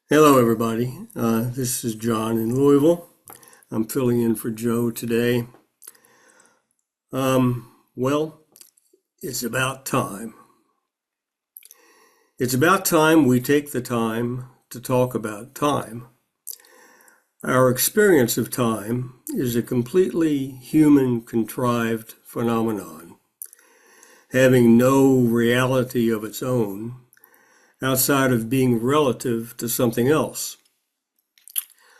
Hello, everybody. This is John in Louisville. I'm filling in for Joe today. Well, it's about time. It's about time we take the time to talk about time. Our experience of time is a completely human contrived phenomenon, having no reality of its own outside of being relative to something else.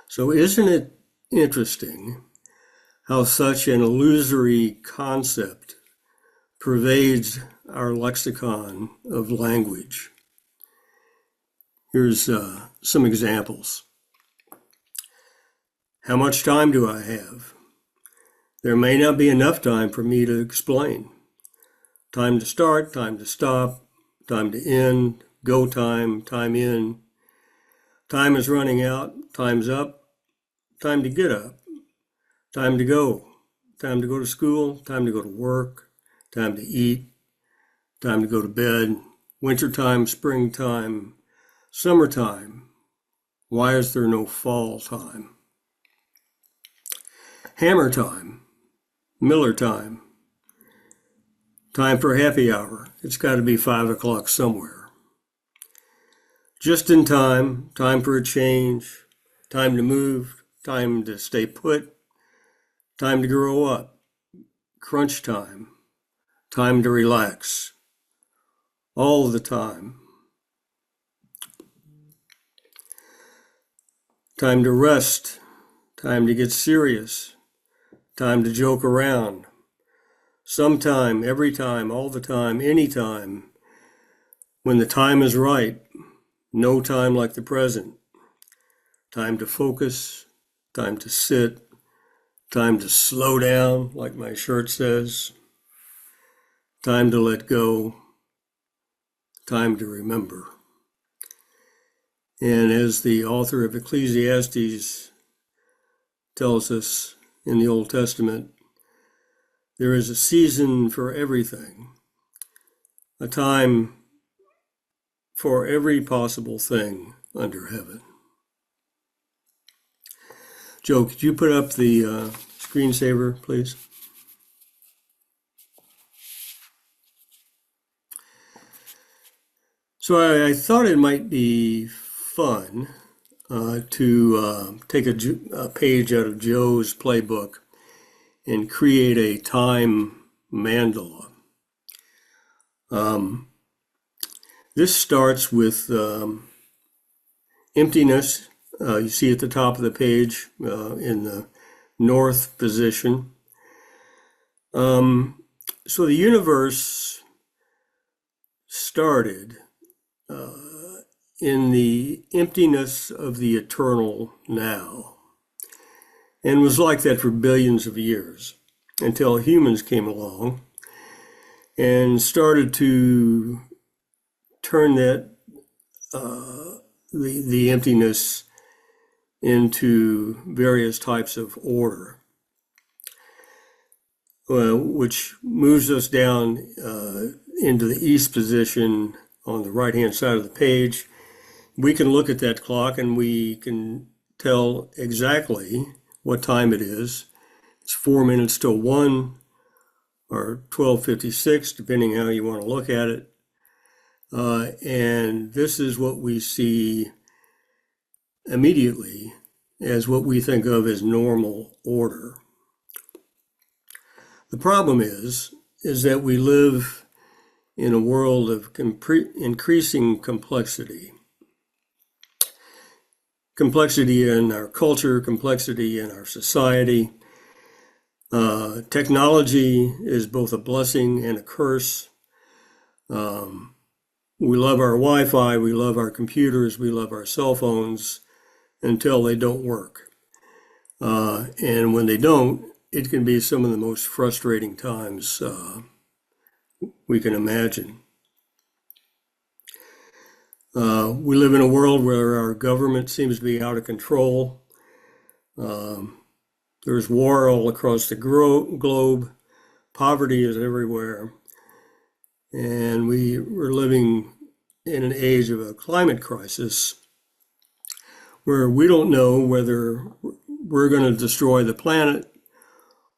So, isn't it interesting how such an illusory concept pervades our lexicon of language? Here's some examples. How much time do I have? There may not be enough time for me to explain. Time to start, time to stop, time to end, go time, time in. Time is running out, time's up, time to get up, time to go to school, time to go to work, time to eat, time to go to bed, wintertime, springtime, summertime. Why is there no fall time? Hammer time, Miller time, time for happy hour. It's got to be 5 o'clock somewhere. Just in time, time for a change, time to move, time to stay put, time to grow up, crunch time, time to relax, all the time. Time to rest, time to get serious, time to joke around. Sometime, every time, all the time, anytime. When the time is right, no time like the present. Time to focus, time to sit, time to slow down, like my shirt says. Time to let go, time to remember. And as the author of Ecclesiastes tells us in the Old Testament, there is a season for everything, a time for every possible thing under heaven. Joe, could you put up the screensaver, please? So I thought it might be fun to take a page out of Joe's playbook and create a time mandala. This starts with emptiness. You see at the top of the page in the north position. So the universe started in the emptiness of the eternal now, and was like that for billions of years until humans came along and started to turn that the emptiness into various types of order, which moves us down into the east position on the right-hand side of the page. We can look at that clock and we can tell exactly what time it is. It's 4 minutes till 1 or 12:56, depending how you want to look at it. And this is what we see immediately as what we think of as normal order. The problem is that we live in a world of increasing complexity. Complexity in our culture, complexity in our society. Technology is both a blessing and a curse. We love our Wi-Fi, we love our computers, we love our cell phones until they don't work. And when they don't, it can be some of the most frustrating times we can imagine. We live in a world where our government seems to be out of control. There's war all across the globe. Poverty is everywhere. And we're living in an age of a climate crisis where we don't know whether we're going to destroy the planet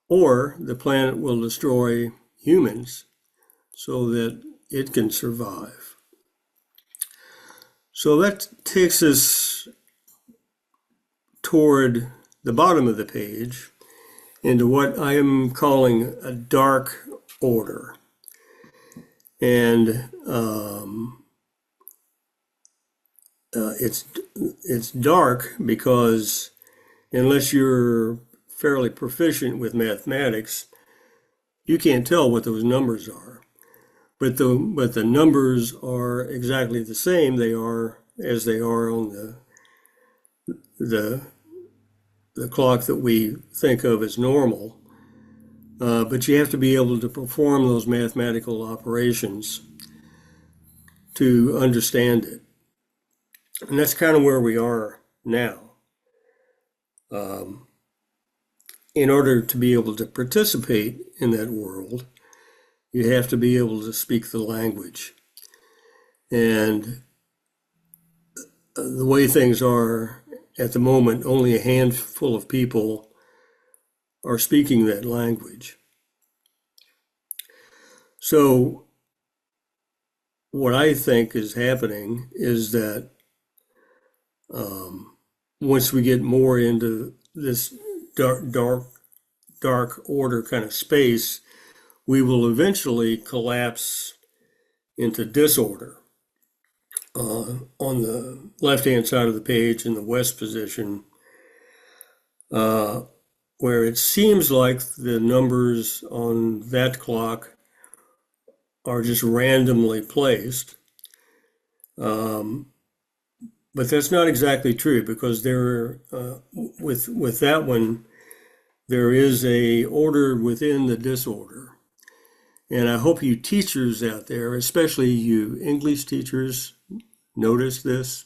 or the planet will destroy humans so that it can survive. So that takes us toward the bottom of the page into what I am calling a dark order. And it's dark because unless you're fairly proficient with mathematics, you can't tell what those numbers are. But the numbers are exactly the same. They are as they are on the clock that we think of as normal. But you have to be able to perform those mathematical operations to understand it. And that's kind of where we are now. In order to be able to participate in that world, you have to be able to speak the language. And the way things are at the moment, only a handful of people are speaking that language. So what I think is happening is that once we get more into this dark order kind of space, we will eventually collapse into disorder. On the left-hand side of the page in the west position, where it seems like the numbers on that clock are just randomly placed. But that's not exactly true because with that one, there is a order within the disorder. And I hope you teachers out there, especially you English teachers, notice this,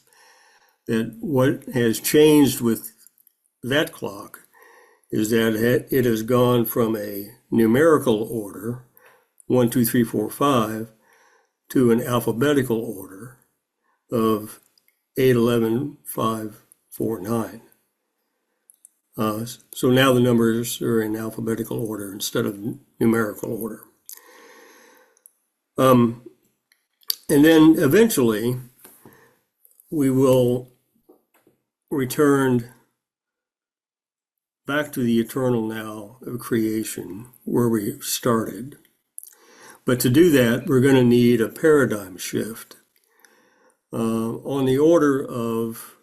that what has changed with that clock is that it has gone from a numerical order, 1, 2, 3, 4, 5, to an alphabetical order of 8, 11, 5, 4, 9. So now the numbers are in alphabetical order instead of numerical order. And then eventually we will return back to the eternal now of creation where we started. But to do that, we're going to need a paradigm shift on the order of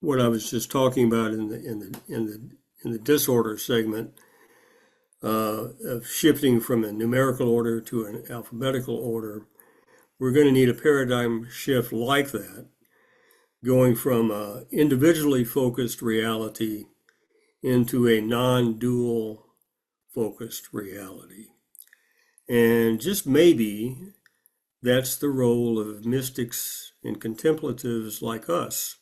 what I was just talking about in the disorder segment of shifting from a numerical order to an alphabetical order. We're going to need a paradigm shift like that, going from a individually focused reality into a non-dual focused reality. And just maybe that's the role of mystics and contemplatives like us,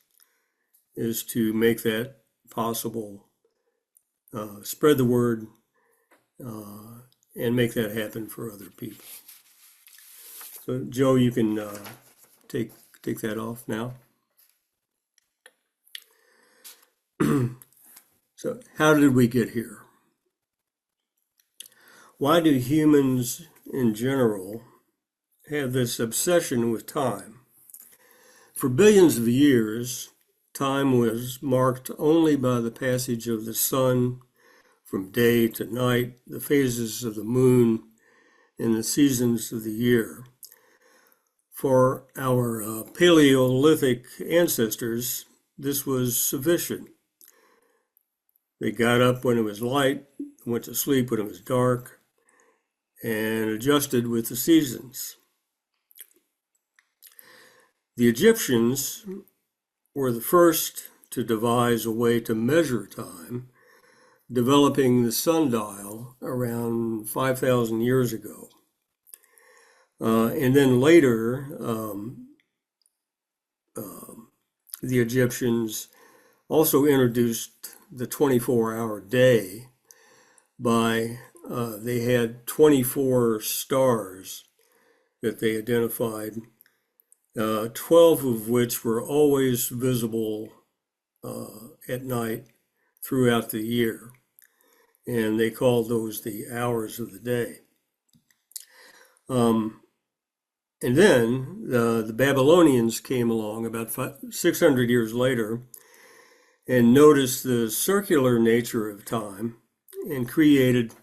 is to make that possible, spread the word, and make that happen for other people. So Joe, you can take that off now. So how did we get here? Why do humans in general have this obsession with time? For billions of years, time was marked only by the passage of the sun from day to night, the phases of the moon, and the seasons of the year. For our Paleolithic ancestors, this was sufficient. They got up when it was light, went to sleep when it was dark, and adjusted with the seasons. The Egyptians were the first to devise a way to measure time, developing the sundial around 5,000 years ago. And then later, the Egyptians also introduced the 24-hour day by, they had 24 stars that they identified 12 of which were always visible at night throughout the year. And they called those the hours of the day. And then the Babylonians came along about 600 years later and noticed the circular nature of time and created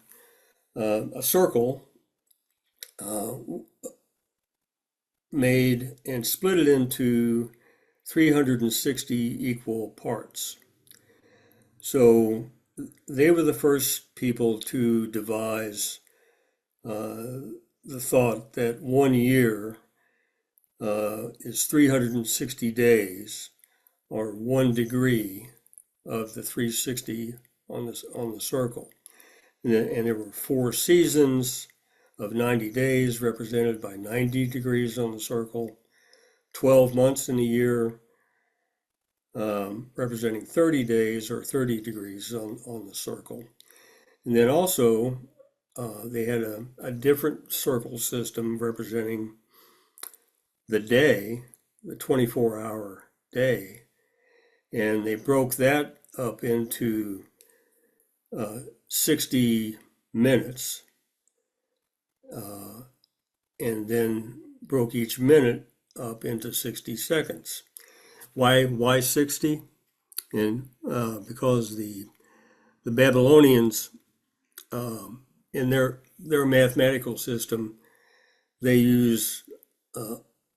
a circle made and split it into 360 equal parts. So they were the first people to devise the thought that 1 year is 360 days, or 1 degree of the 360 on the circle. And there were 4 seasons of 90 days represented by 90 degrees on the circle, 12 months in a year representing 30 days or 30 degrees on the circle. And then also they had a different circle system representing the day, the 24-hour day. And they broke that up into 60 minutes and then broke each minute up into 60 seconds. Why 60? And because the Babylonians in their mathematical system, they use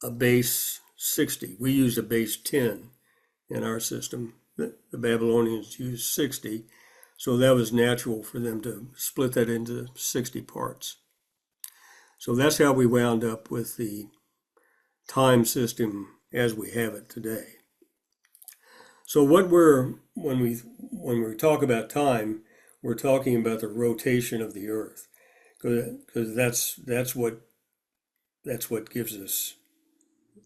a base 60. We use a base 10 in our system. The Babylonians used 60, so that was natural for them to split that into 60 parts. So that's how we wound up with the time system as we have it today. So when we talk about time, we're talking about the rotation of the Earth, because that's what gives us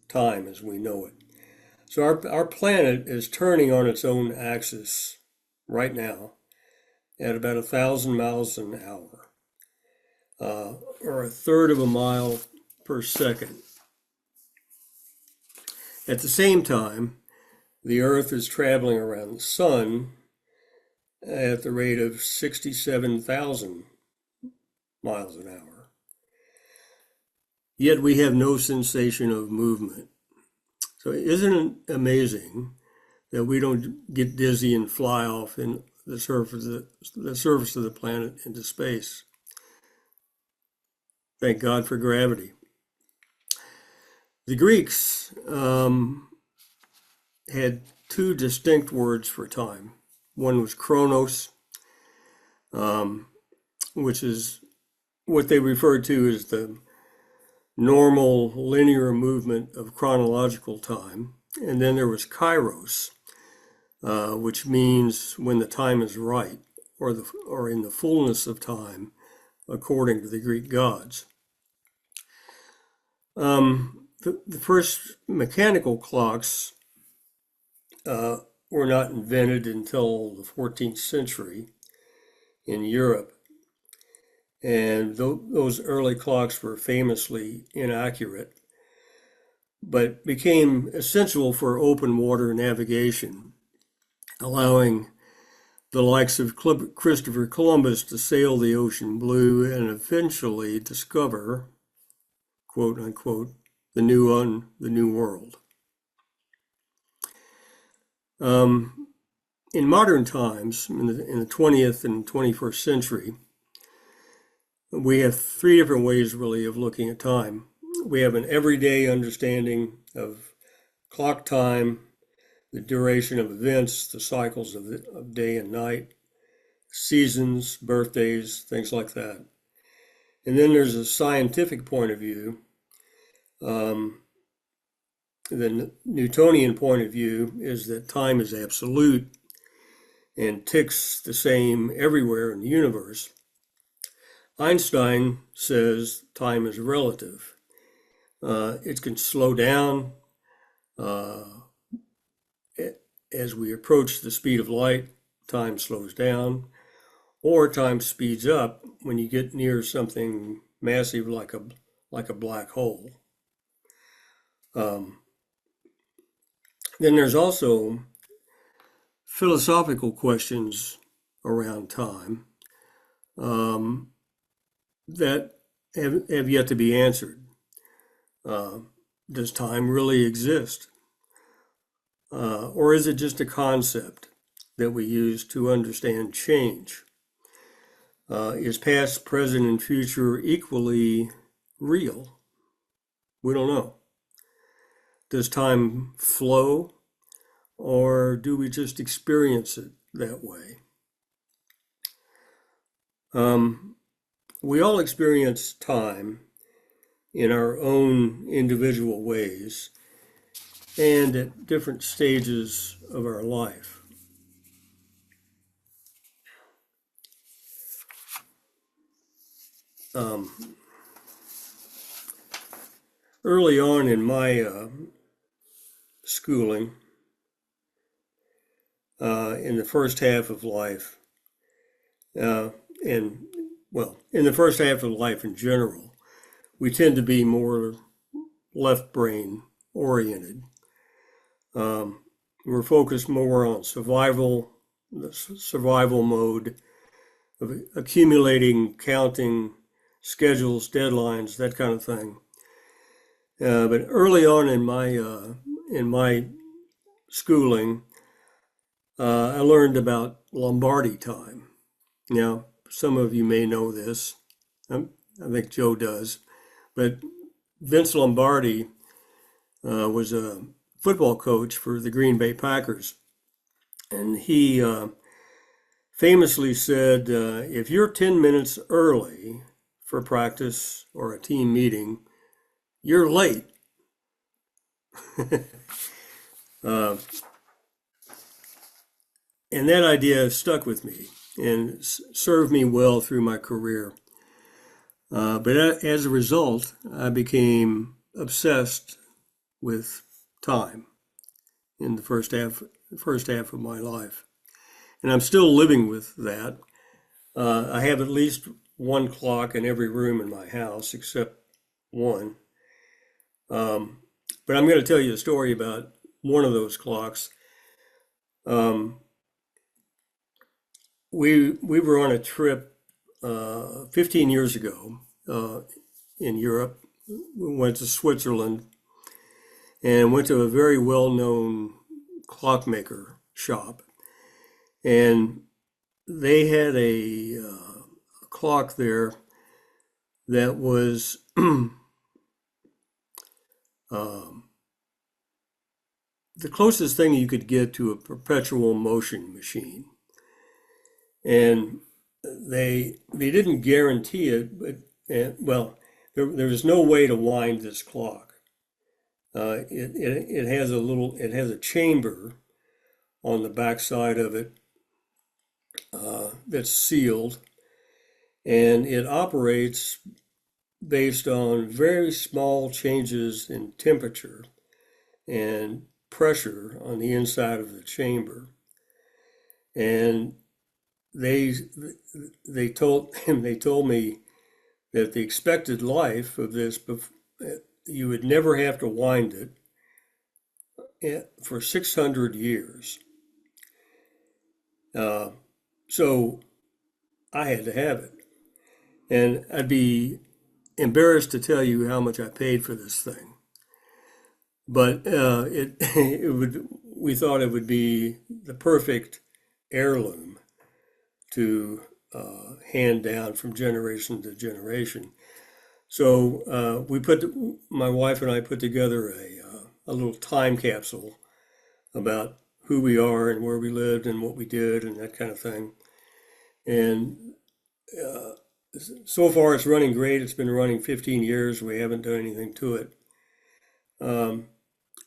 time as we know it. So our planet is turning on its own axis right now at about 1,000 miles an hour, or 1/3 of a mile per second. At the same time, the Earth is traveling around the sun at the rate of 67,000 miles an hour. Yet we have no sensation of movement. So isn't it amazing that we don't get dizzy and fly off in the surface of the planet into space? Thank God for gravity. The Greeks had 2 distinct words for time. One was chronos, which is what they referred to as the normal linear movement of chronological time. And then there was kairos, which means when the time is right, or in the fullness of time, according to the Greek gods. The first mechanical clocks were not invented until the 14th century in Europe. And those early clocks were famously inaccurate, but became essential for open water navigation, allowing the likes of Christopher Columbus to sail the ocean blue and eventually discover, quote unquote, the new world. In modern times, in the 20th and 21st century, we have 3 different ways really of looking at time. We have an everyday understanding of clock time, the duration of events, the cycles of day and night, seasons, birthdays, things like that. And then there's a scientific point of view. The Newtonian point of view is that time is absolute and ticks the same everywhere in the universe. Einstein says time is relative. It can slow down as we approach the speed of light. Time slows down, or time speeds up when you get near something massive like a black hole. Then there's also philosophical questions around time um, that have yet to be answered. Does time really exist? Or is it just a concept that we use to understand change? Is past, present, and future equally real? We don't know. Does time flow, or do we just experience it that way? We all experience time in our own individual ways and at different stages of our life. Early on in my schooling, in the first half of life, and well, in the first half of life in general, we tend to be more left brain oriented. We're focused more on survival, the survival mode of accumulating, counting, schedules, deadlines, that kind of thing. But early on in my schooling, I learned about Lombardy time. Now, some of you may know this. I think Joe does. But Vince Lombardi was a football coach for the Green Bay Packers. And he famously said, if you're 10 minutes early for practice or a team meeting, you're late. And that idea stuck with me and served me well through my career. But as a result, I became obsessed with time in the first half of my life. And I'm still living with that. I have at least one clock in every room in my house except one. But I'm going to tell you a story about one of those clocks. We were on a trip 15 years ago in Europe. We went to Switzerland and went to a very well-known clockmaker shop. And they had a clock there that was the closest thing you could get to a perpetual motion machine. And they didn't guarantee it, but well, there was no way to wind this clock. It has a chamber on the back side of it that's sealed, and it operates based on very small changes in temperature and pressure on the inside of the chamber. And they told me that the expected life of this, you would never have to wind it for 600 years. So I had to have it, and I'd be embarrassed to tell you how much I paid for this thing. But we thought it would be the perfect heirloom to hand down from generation to generation. So my wife and I put together a little time capsule about who we are and where we lived and what we did and that kind of thing. And so far it's running great. It's been running 15 years. We haven't done anything to it.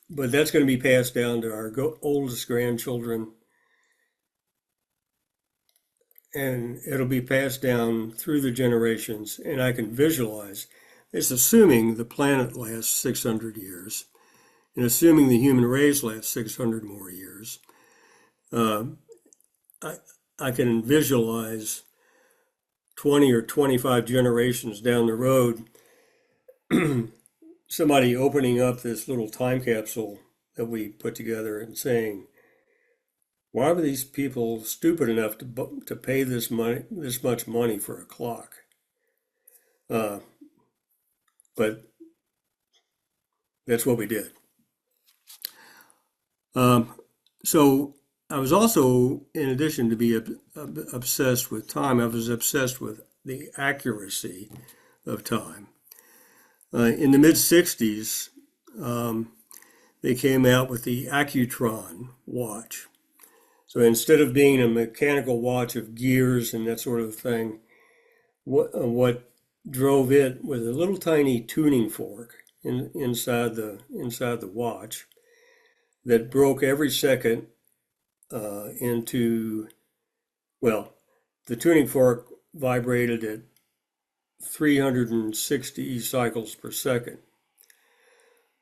But that's going to be passed down to our oldest grandchildren. And it'll be passed down through the generations. And I can visualize, it's assuming the planet lasts 600 years, and assuming the human race lasts 600 more years. I can visualize 20 or 25 generations down the road, somebody opening up this little time capsule that we put together and saying, why were these people stupid enough to pay this much money for a clock? Uh, but that's what we did. So I was also, in addition to be obsessed with time, I was obsessed with the accuracy of time. In the mid 60s, they came out with the Accutron watch. So instead of being a mechanical watch of gears and that sort of thing, what drove it was a little tiny tuning fork inside the watch that broke every second into, well, the tuning fork vibrated at 360 cycles per second.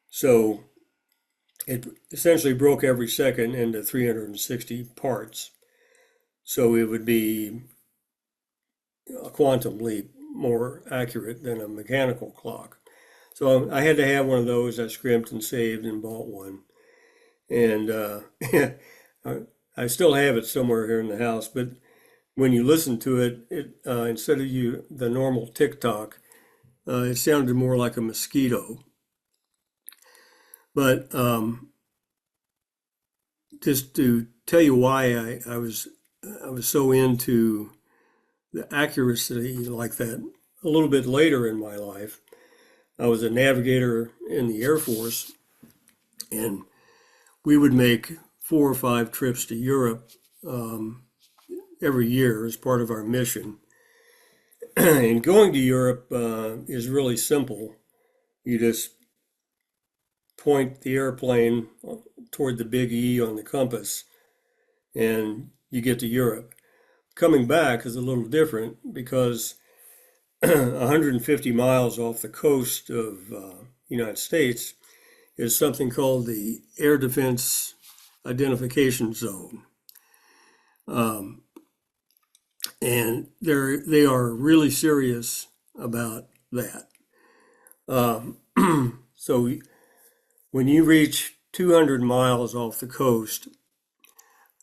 So it essentially broke every second into 360 parts. So it would be a quantum leap more accurate than a mechanical clock. So I had to have one of those. I scrimped and saved and bought one. And I still have it somewhere here in the house, but when you listen to it, instead of the normal tick-tock, it sounded more like a mosquito. But just to tell you why I was so into the accuracy like that, a little bit later in my life, I was a navigator in the Air Force, and we would make 4 or 5 trips to Europe every year as part of our mission. And going to Europe is really simple. You just point the airplane toward the big E on the compass, and you get to Europe. Coming back is a little different because 150 miles off the coast of the United States is something called the Air Defense Identification Zone. And they are really serious about that. So when you reach 200 miles off the coast,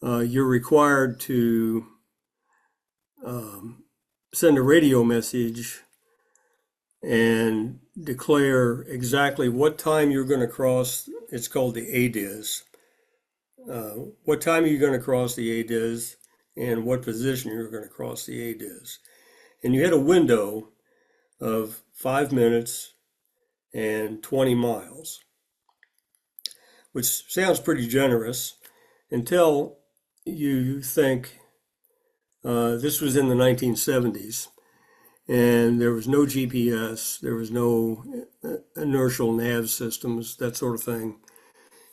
you're required to send a radio message and declare exactly what time you're going to cross. It's called the ADIZ. What time are you going to cross the ADIZ and what position you're going to cross the ADIZ. And you had a window of 5 minutes and 20 miles, which sounds pretty generous until you think this was in the 1970s. And there was no GPS, there was no inertial nav systems, that sort of thing.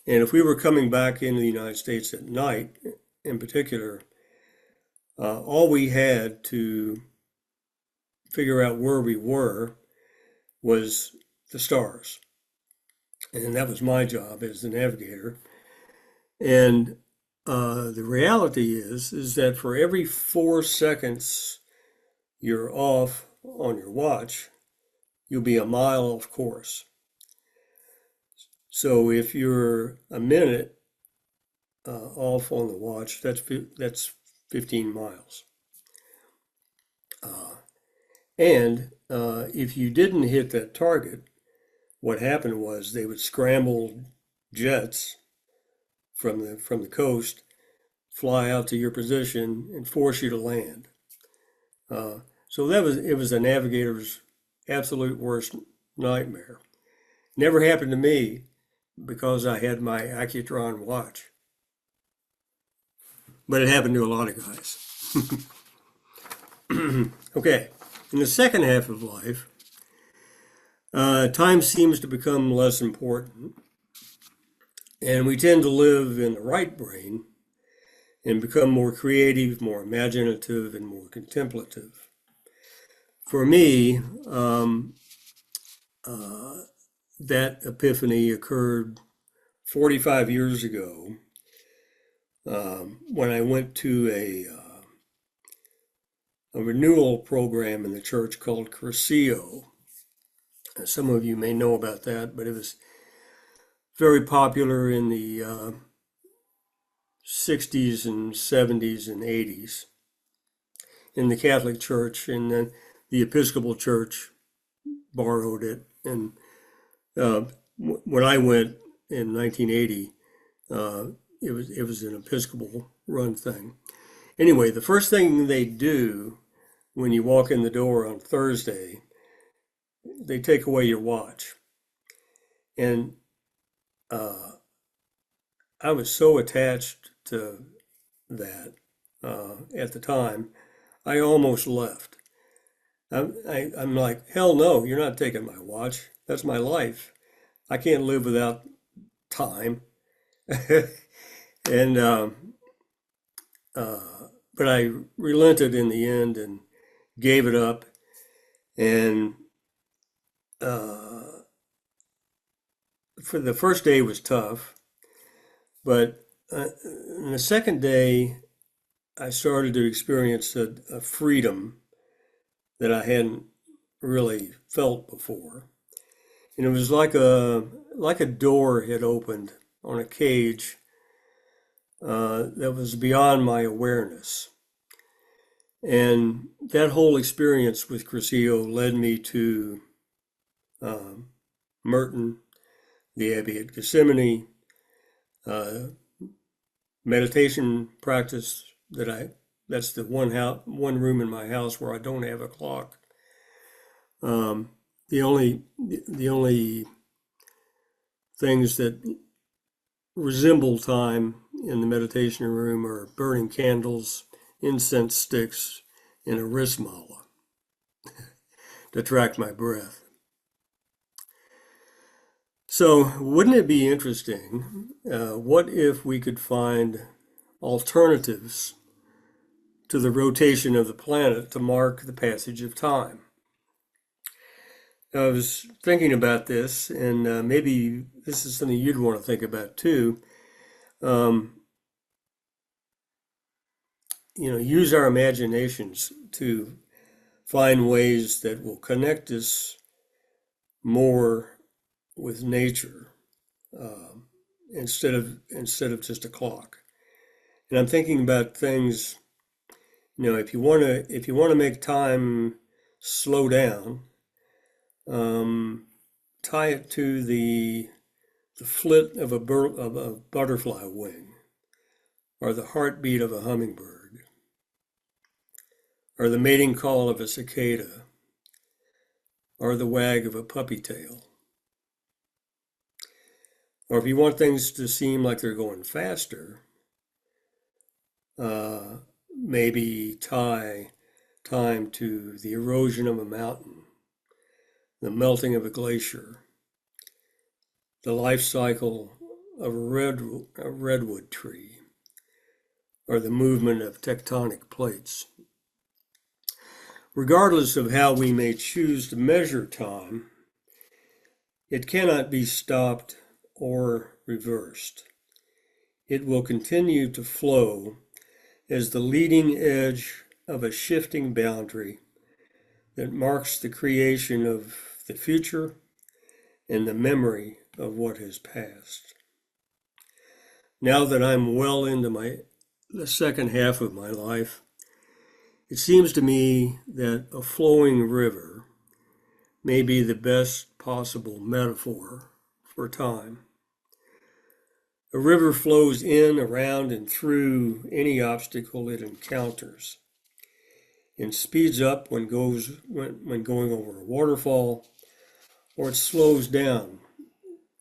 And if we were coming back into the United States at night, in particular, all we had to figure out where we were was the stars. And that was my job as the navigator. And the reality is that for every 4 seconds you're off on your watch, you'll be a mile off course. So if you're a minute off on the watch, that's 15 miles. And if you didn't hit that target, what happened was they would scramble jets from the coast, fly out to your position, and force you to land. So it was a navigator's absolute worst nightmare. Never happened to me because I had my Accutron watch, but it happened to a lot of guys. Okay, in the second half of life, time seems to become less important, and we tend to live in the right brain and become more creative, more imaginative, and more contemplative. For me, that epiphany occurred 45 years ago when I went to a renewal program in the church called Cursillo. Some of you may know about that, but it was very popular in the 60s and 70s and 80s in the Catholic Church, and then the Episcopal Church borrowed it. And when I went in 1980, it was an Episcopal run thing. Anyway, the first thing they do when you walk in the door on Thursday, they take away your watch. And I was so attached to that at the time, I almost left. I'm like, hell no, you're not taking my watch. That's my life. I can't live without time. And but I relented in the end and gave it up. And for the first day was tough, but the second day I started to experience a freedom that I hadn't really felt before. And it was like a door had opened on a cage that was beyond my awareness. And that whole experience with Cursillo led me to Merton, the Abbey at Gethsemane, meditation practice that's the one room in my house where I don't have a clock. The only things that resemble time in the meditation room are burning candles, incense sticks, and a wrist mala to track my breath. So wouldn't it be interesting? What if we could find alternatives to the rotation of the planet to mark the passage of time? I was thinking about this, and maybe this is something you'd want to think about too. Use our imaginations to find ways that will connect us more with nature instead of just a clock. And I'm thinking about things. If you want to make time slow down, tie it to the flit of a butterfly wing, or the heartbeat of a hummingbird, or the mating call of a cicada, or the wag of a puppy tail. Or if you want things to seem like they're going faster, maybe tie time to the erosion of a mountain, the melting of a glacier, the life cycle of a redwood tree, or the movement of tectonic plates. Regardless of how we may choose to measure time, it cannot be stopped or reversed. It will continue to flow as the leading edge of a shifting boundary that marks the creation of the future and the memory of what has passed. Now that I'm well into the second half of my life, it seems to me that a flowing river may be the best possible metaphor for time. A river flows in, around, and through any obstacle it encounters, and speeds up when going over a waterfall, or it slows down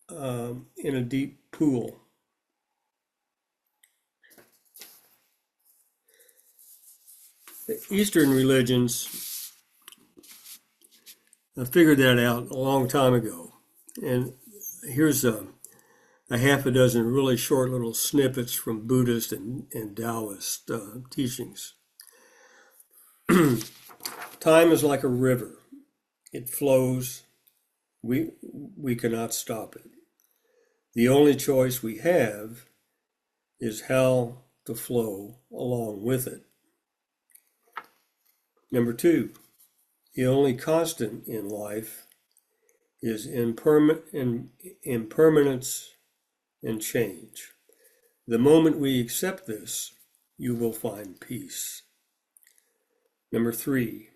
in a deep pool. The Eastern religions figured that out a long time ago, and here's a half a dozen really short little snippets from Buddhist and Taoist teachings. Time is like a river. It flows. We cannot stop it. The only choice we have is how to flow along with it. Number 2, the only constant in life is impermanence and change. The moment we accept this, you will find peace. Number 3,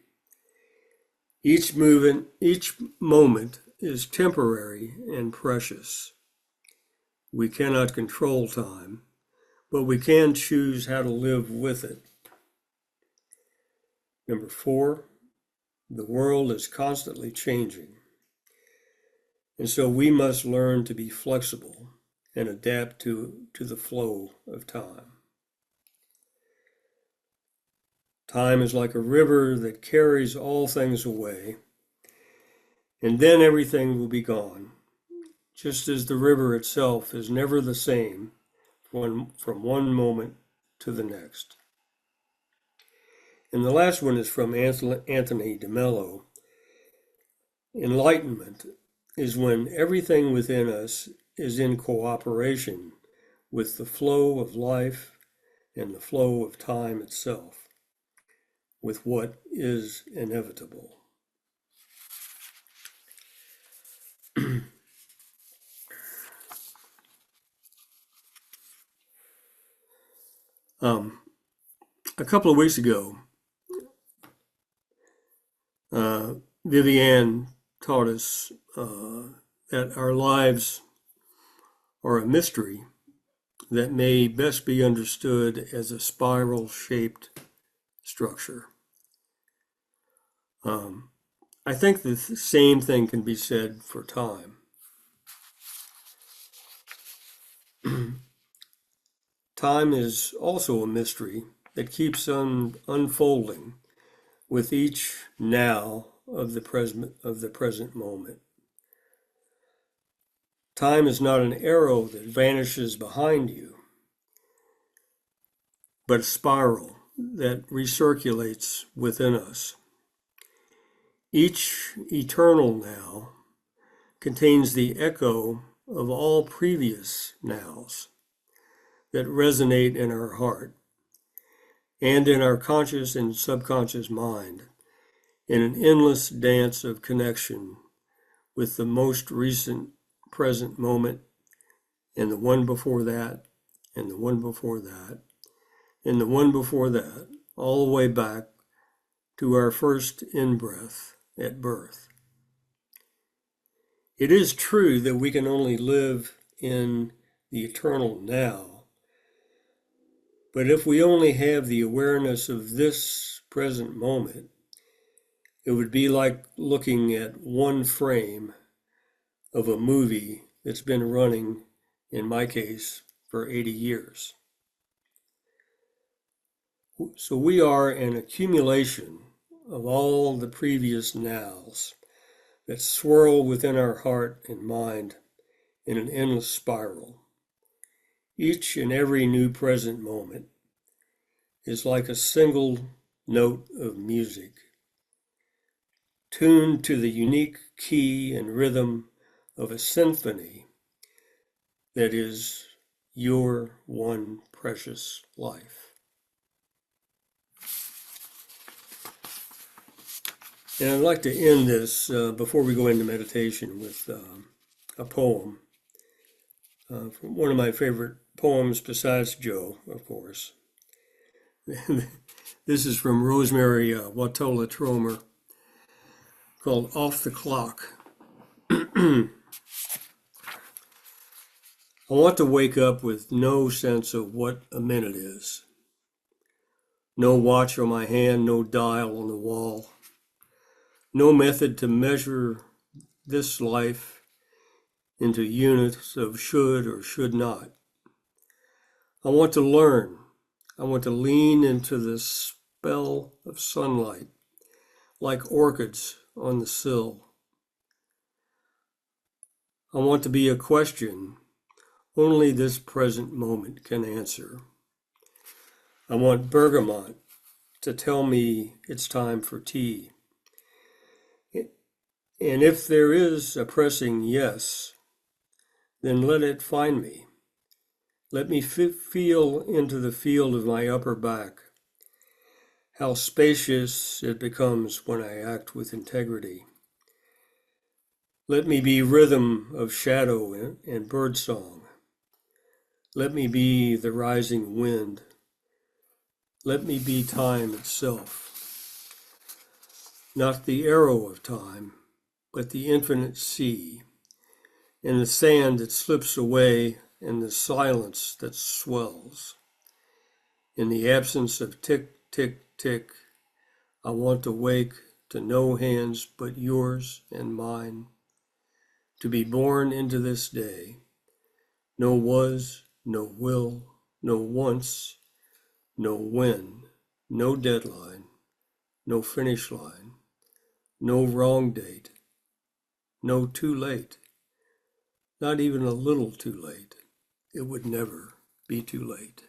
each moment is temporary and precious. We cannot control time, but we can choose how to live with it. Number 4, the world is constantly changing, and so we must learn to be flexible and adapt to the flow of time. Time is like a river that carries all things away, and then everything will be gone, just as the river itself is never the same from one moment to the next. And the last one is from Anthony de Mello. Enlightenment is when everything within us is in cooperation with the flow of life and the flow of time itself, with what is inevitable. A couple of weeks ago, Viviane taught us that our lives are a mystery that may best be understood as a spiral-shaped structure. I think the same thing can be said for time. Time is also a mystery that keeps on unfolding with each now of the present moment. Time is not an arrow that vanishes behind you, but a spiral that recirculates within us. Each eternal now contains the echo of all previous nows that resonate in our heart and in our conscious and subconscious mind in an endless dance of connection with the most recent present moment and the one before that and the one before that and the one before that, all the way back to our first in-breath at birth. It is true that we can only live in the eternal now, but if we only have the awareness of this present moment, it would be like looking at one frame of a movie that's been running, in my case, for 80 years. So we are an accumulation of all the previous nows that swirl within our heart and mind in an endless spiral. Each and every new present moment is like a single note of music, tuned to the unique key and rhythm of a symphony that is your one precious life. And I'd like to end this, before we go into meditation, with a poem from one of my favorite poems besides Joe, of course. This is from Rosemary Watola Tromer, called Off the Clock. I want to wake up with no sense of what a minute is. No watch on my hand, no dial on the wall. No method to measure this life into units of should or should not. I want to learn. I want to lean into the spell of sunlight, like orchids on the sill. I want to be a question only this present moment can answer. I want bergamot to tell me it's time for tea. And if there is a pressing yes, then let it find me. Let me feel into the field of my upper back, how spacious it becomes when I act with integrity. Let me be rhythm of shadow and birdsong, Let me be the rising wind. Let me be time itself. Not the arrow of time, but the infinite sea, and the sand that slips away, and the silence that swells. In the absence of tick, tick, tick, I want to wake to no hands but yours and mine, to be born into this day. No was, no will, no once, no when, no deadline, no finish line, no wrong date, no too late, not even a little too late. It would never be too late.